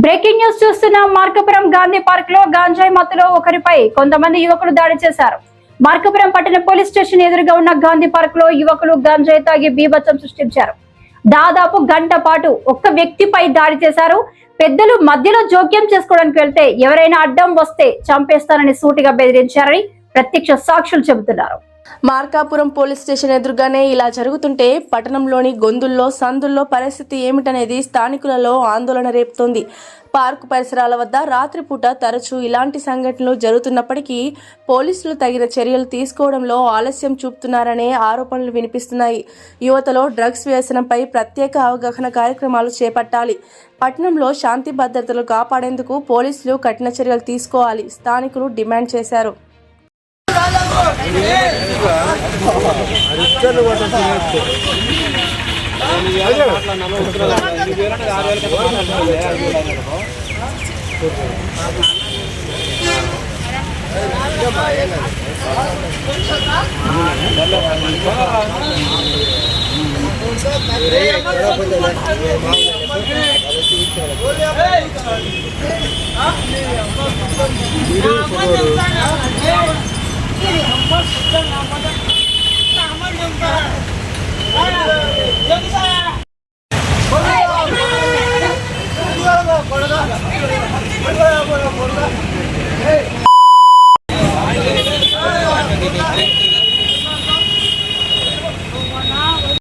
Breaking news చూస్తున్న Markapuram Gandhi park లో గాంజాయి మత్తులో ఒకరిపై కొంతమంది యువకులు దాడి చేశారు. మార్కాపురం పట్టణ పోలీస్ స్టేషన్ ఎదురుగా ఉన్న గాంధీ పార్క్ లో యువకులు గాంజాయి తాగి బీభత్సం సృష్టించారు. దాదాపు గంట పాటు ఒక్క వ్యక్తిపై దాడి చేశారు. పెద్దలు మధ్యలో జోక్యం చేసుకోవడానికి వెళ్తే ఎవరైనా అడ్డం వస్తే చంపేస్తానని సూటిగా బెదిరించారని ప్రత్యక్ష సాక్షులు చెబుతున్నారు. మార్కాపురం పోలీస్ స్టేషన్ ఎదురుగానే ఇలా జరుగుతుంటే పట్టణంలోని గొంతుల్లో సందుల్లో పరిస్థితి ఏమిటనేది స్థానికులలో ఆందోళన రేపుతోంది. పార్కు పరిసరాల వద్ద రాత్రిపూట తరచూ ఇలాంటి సంఘటనలు జరుగుతున్నప్పటికీ పోలీసులు తగిన చర్యలు తీసుకోవడంలో ఆలస్యం చూపుతున్నారనే ఆరోపణలు వినిపిస్తున్నాయి. యువతలో డ్రగ్స్ వ్యసనంపై ప్రత్యేక అవగాహన కార్యక్రమాలు చేపట్టాలి. పట్టణంలో శాంతి భద్రతలు కాపాడేందుకు పోలీసులు కఠిన చర్యలు తీసుకోవాలి స్థానికులు డిమాండ్ చేశారు. Yo